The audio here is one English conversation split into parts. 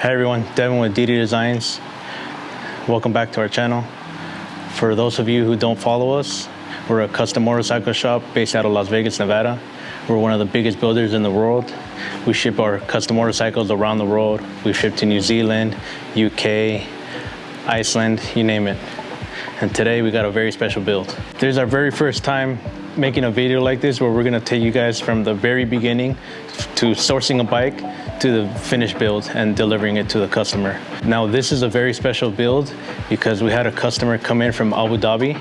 Hi everyone, Devin with DD Designs. Welcome back to our channel. For those of you who don't follow us, we're a custom motorcycle shop based out of Las Vegas, Nevada. We're one of the biggest builders in the world. We ship our custom motorcycles around the world. We ship to New Zealand, UK, Iceland, you name it. And today we got a very special build. This is our very first time making a video like this where we're gonna take you guys from the very beginning to sourcing a bike to the finished build and delivering it to the customer. Now this is a very special build because we had a customer come in from Abu Dhabi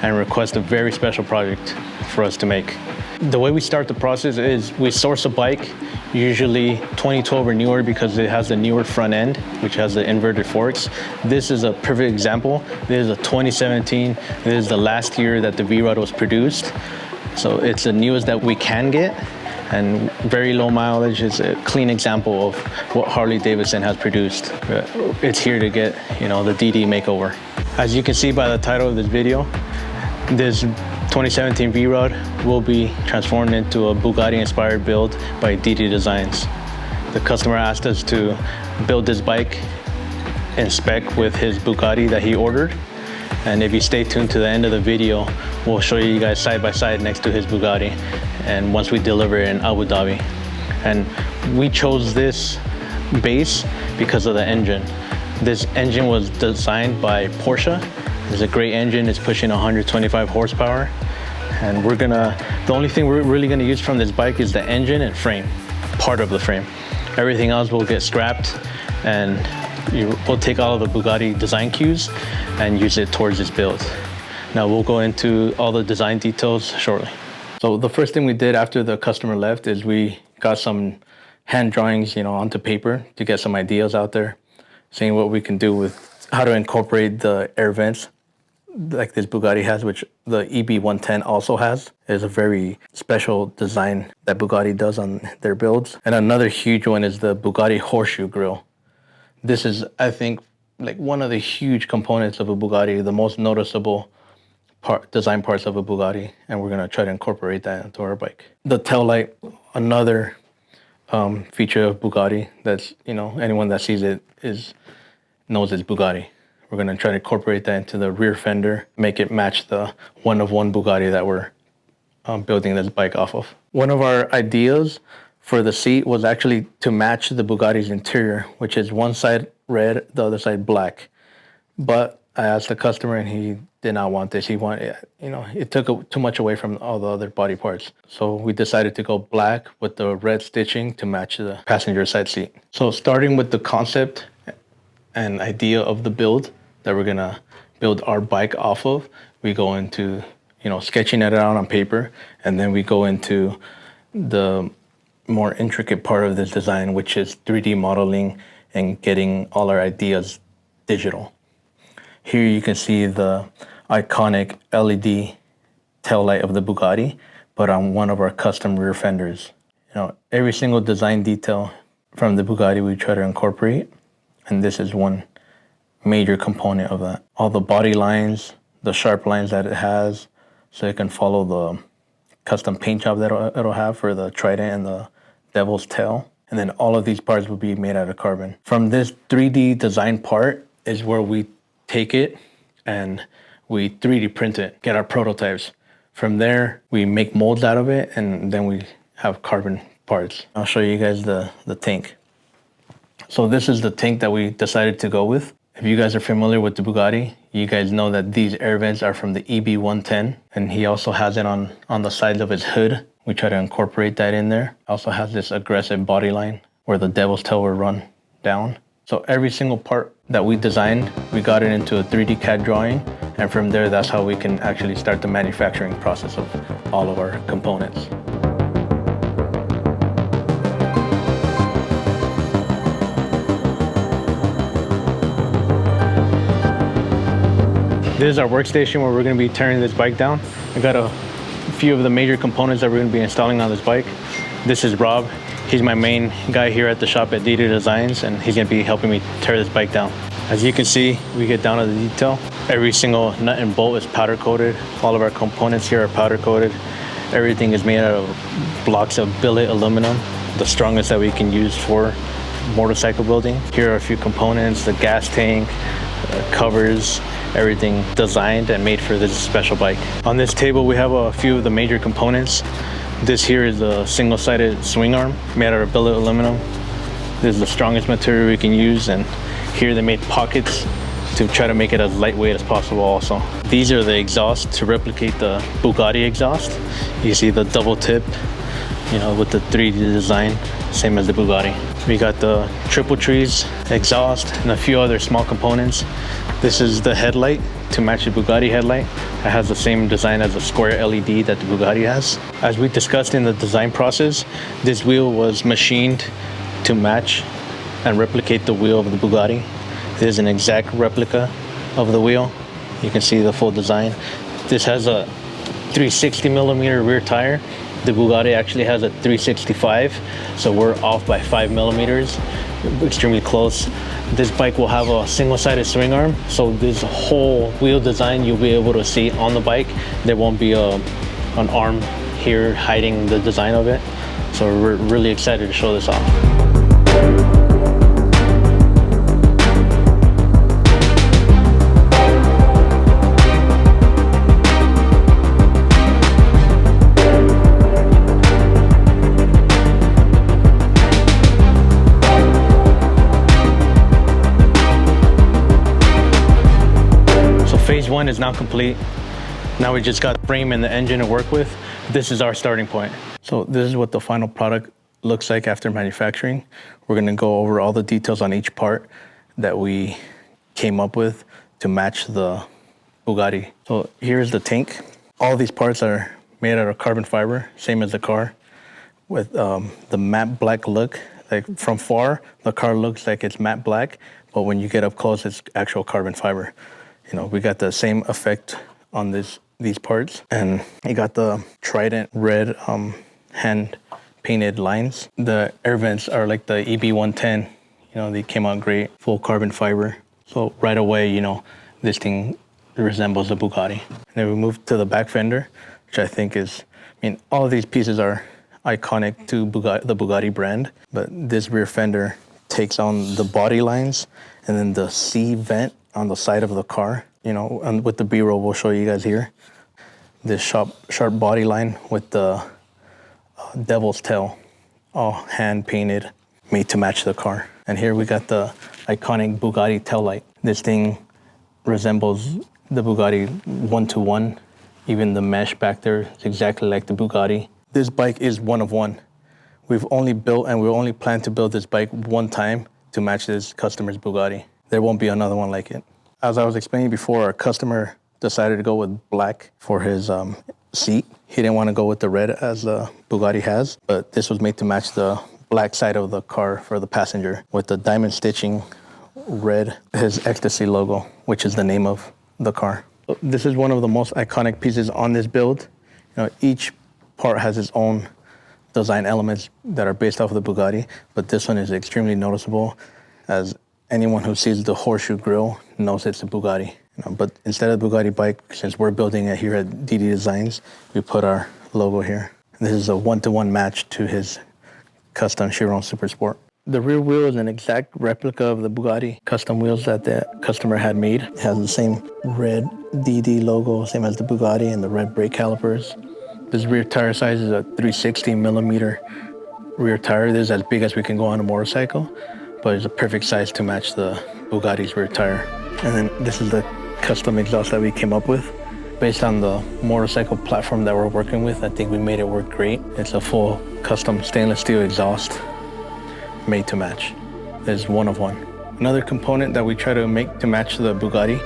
and request a very special project for us to make. The way we start the process is we source a bike, usually 2012 or newer because it has the newer front end, which has the inverted forks. This is a perfect example. This is a 2017. This is the last year that the V-Rod was produced. So it's the newest that we can get, and very low mileage. Is a clean example of what Harley-Davidson has produced. It's here to get, the DD makeover. As you can see by the title of this video, this 2017 V-Rod will be transformed into a Bugatti-inspired build by DD Designs. The customer asked us to build this bike in spec with his Bugatti that he ordered. And if you stay tuned to the end of the video, we'll show you guys side by side next to his Bugatti, and once we deliver it in Abu Dhabi. And we chose this base because of the engine. This engine was designed by Porsche. It's a great engine. It's pushing 125 horsepower. And the only thing we're really gonna use from this bike is the engine and frame, part of the frame. Everything else will get scrapped, and we'll take all of the Bugatti design cues and use it towards this build. Now we'll go into all the design details shortly. So the first thing we did after the customer left is we got some hand drawings, onto paper to get some ideas out there, seeing what we can do with how to incorporate the air vents like this Bugatti has, which the EB110 also has. It's a very special design that Bugatti does on their builds. And another huge one is the Bugatti horseshoe grille. This is, I think, like one of the huge components of a Bugatti, the most noticeable design parts of a Bugatti, and we're gonna try to incorporate that into our bike. The tail light, another feature of Bugatti that's, anyone that sees it knows it's Bugatti. We're gonna try to incorporate that into the rear fender, make it match the one-of-one Bugatti that we're building this bike off of. One of our ideas for the seat was actually to match the Bugatti's interior, which is one side red, the other side black. But I asked the customer and he did not want this. He wanted, it took too much away from all the other body parts. So we decided to go black with the red stitching to match the passenger side seat. So starting with the concept and idea of the build that we're gonna build our bike off of, we go into, sketching it out on paper, and then we go into the more intricate part of this design, which is 3D modeling and getting all our ideas digital. Here you can see the iconic LED taillight of the Bugatti, but on one of our custom rear fenders. Every single design detail from the Bugatti we try to incorporate, and this is one major component of that. All the body lines, the sharp lines that it has, so it can follow the custom paint job that it'll have for the Trident and the Devil's Tail. And then all of these parts will be made out of carbon. From this 3D design part is where we take it and we 3D print it, get our prototypes. From there, we make molds out of it, and then we have carbon parts. I'll show you guys the tank. So this is the tank that we decided to go with. If you guys are familiar with the Bugatti, you guys know that these air vents are from the EB110, and he also has it on the sides of his hood. We try to incorporate that in there. Also has this aggressive body line where the Devil's Tail will run down. So every single part that we designed, we got it into a 3D CAD drawing, and from there, that's how we can actually start the manufacturing process of all of our components. This is our workstation where we're gonna be tearing this bike down. I got a few of the major components that we're gonna be installing on this bike. This is Rob. He's my main guy here at the shop at DD Designs, and he's gonna be helping me tear this bike down. As you can see, we get down to the detail. Every single nut and bolt is powder coated. All of our components here are powder coated. Everything is made out of blocks of billet aluminum, the strongest that we can use for motorcycle building. Here are a few components: the gas tank, covers, everything designed and made for this special bike. On this table we have a few of the major components. This here is a single-sided swing arm made out of billet aluminum. This is the strongest material we can use, and here they made pockets to try to make it as lightweight as possible also. These are the exhausts to replicate the Bugatti exhaust. You see the double tip, you know, with the 3D design, same as the Bugatti. We got the triple trees exhaust and a few other small components. This is the headlight to match the Bugatti headlight. It has the same design as the square LED that the Bugatti has. As we discussed in the design process, this wheel was machined to match and replicate the wheel of the Bugatti. This is an exact replica of the wheel. You can see the full design. This has a 360 millimeter rear tire. The Bugatti actually has a 365, so we're off by 5 millimeters, extremely close. This bike will have a single-sided swing arm, so this whole wheel design you'll be able to see on the bike. There won't be an arm here hiding the design of it. So we're really excited to show this off. Phase 1 is now complete. Now we just got the frame and the engine to work with. This is our starting point. So this is what the final product looks like after manufacturing. We're gonna go over all the details on each part that we came up with to match the Bugatti. So here's the tank. All these parts are made out of carbon fiber, same as the car, with the matte black look. Like from far, the car looks like it's matte black, but when you get up close, it's actual carbon fiber. You know, we got the same effect on these parts, and you got the Trident red hand painted lines. The air vents are like the EB110. You know, they came out great, full carbon fiber. So right away, you know, this thing resembles the Bugatti. And then we move to the back fender, which I think is, I mean, all of these pieces are iconic to Bugatti, the Bugatti brand, but this rear fender takes on the body lines and then the C vent on the side of the car, you know, and with the B-roll we'll show you guys here. This sharp body line with the devil's tail, all hand painted, made to match the car. And here we got the iconic Bugatti taillight. This thing resembles the Bugatti 1-to-1. Even the mesh back there is exactly like the Bugatti. This bike is one of one. We've only built and we only plan to build this bike one time to match this customer's Bugatti. There won't be another one like it. As I was explaining before, our customer decided to go with black for his seat. He didn't want to go with the red as the Bugatti has, but this was made to match the black side of the car for the passenger with the diamond stitching red, his Ecstasy logo, which is the name of the car. This is one of the most iconic pieces on this build. You know, each part has its own design elements that are based off of the Bugatti, but this one is extremely noticeable, as anyone who sees the horseshoe grille knows it's a Bugatti. You know, but instead of the Bugatti bike, since we're building it here at DD Designs, we put our logo here. This is a 1-to-1 match to his custom Chiron Super Sport. The rear wheel is an exact replica of the Bugatti custom wheels that the customer had made. It has the same red DD logo, same as the Bugatti, and the red brake calipers. This rear tire size is a 360 millimeter rear tire. This is as big as we can go on a motorcycle, but it's a perfect size to match the Bugatti's rear tire. And then this is the custom exhaust that we came up with. Based on the motorcycle platform that we're working with, I think we made it work great. It's a full custom stainless steel exhaust made to match. There's one of one. Another component that we try to make to match the Bugatti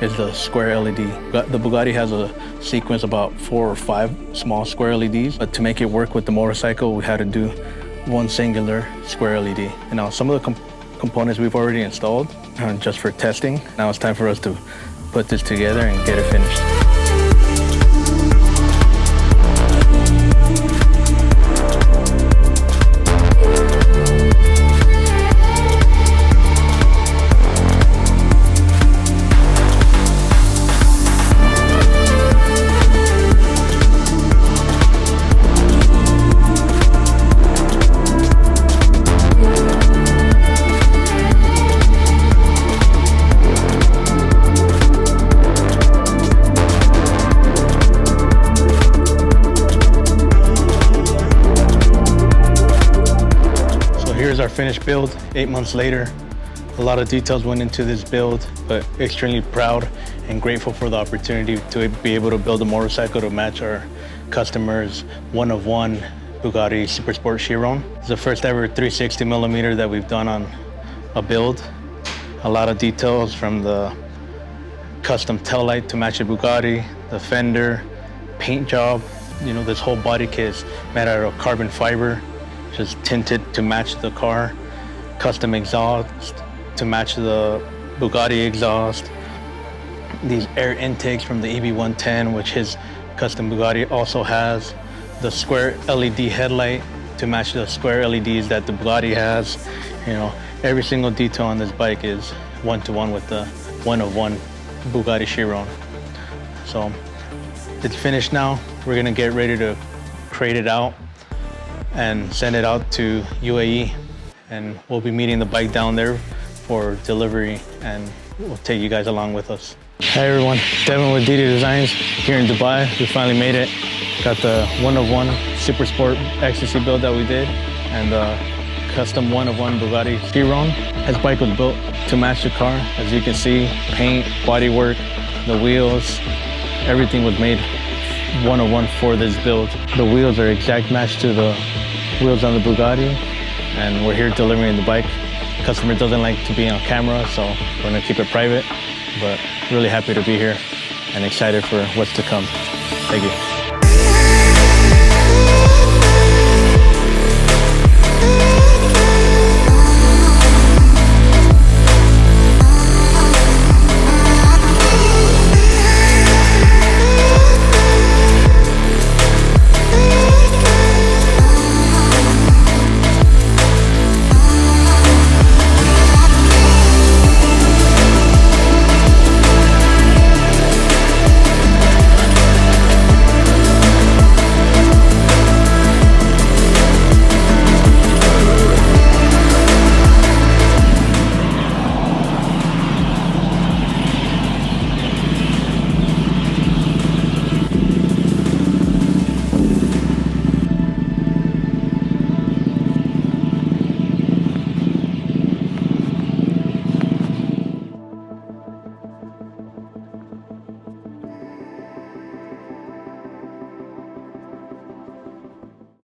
is the square LED. The Bugatti has a sequence about 4 or 5 small square LEDs, but to make it work with the motorcycle, we had to do one singular square LED. And now some of the components we've already installed just for testing. Now it's time for us to put this together and get it finished. finished build 8 months later. A lot of details went into this build, but extremely proud and grateful for the opportunity to be able to build a motorcycle to match our customers' one-of-one Bugatti Super Sport Chiron. It's the first ever 360 millimeter that we've done on a build. A lot of details from the custom tail light to match the Bugatti, the fender, paint job. You know, this whole body kit is made out of carbon fiber, just tinted to match the car. Custom exhaust to match the Bugatti exhaust. These air intakes from the EB110, which his custom Bugatti also has. The square LED headlight to match the square LEDs that the Bugatti has. You know, every single detail on this bike is one-to-one with the one-of-one Bugatti Chiron. So it's finished now. We're gonna get ready to crate it out and send it out to UAE. And we'll be meeting the bike down there for delivery, and we'll take you guys along with us. Hey everyone, Devin with DD Designs here in Dubai. We finally made it. Got the one-of-one Super Sport ecstasy build that we did, and the custom one-of-one Bugatti Chiron. This bike was built to match the car. As you can see, paint, bodywork, the wheels, everything was made one-of-one for this build. The wheels are exact match to the wheels on the Bugatti, and we're here delivering the bike. Customer doesn't like to be on camera, so we're gonna keep it private, but really happy to be here and excited for what's to come. Thank you.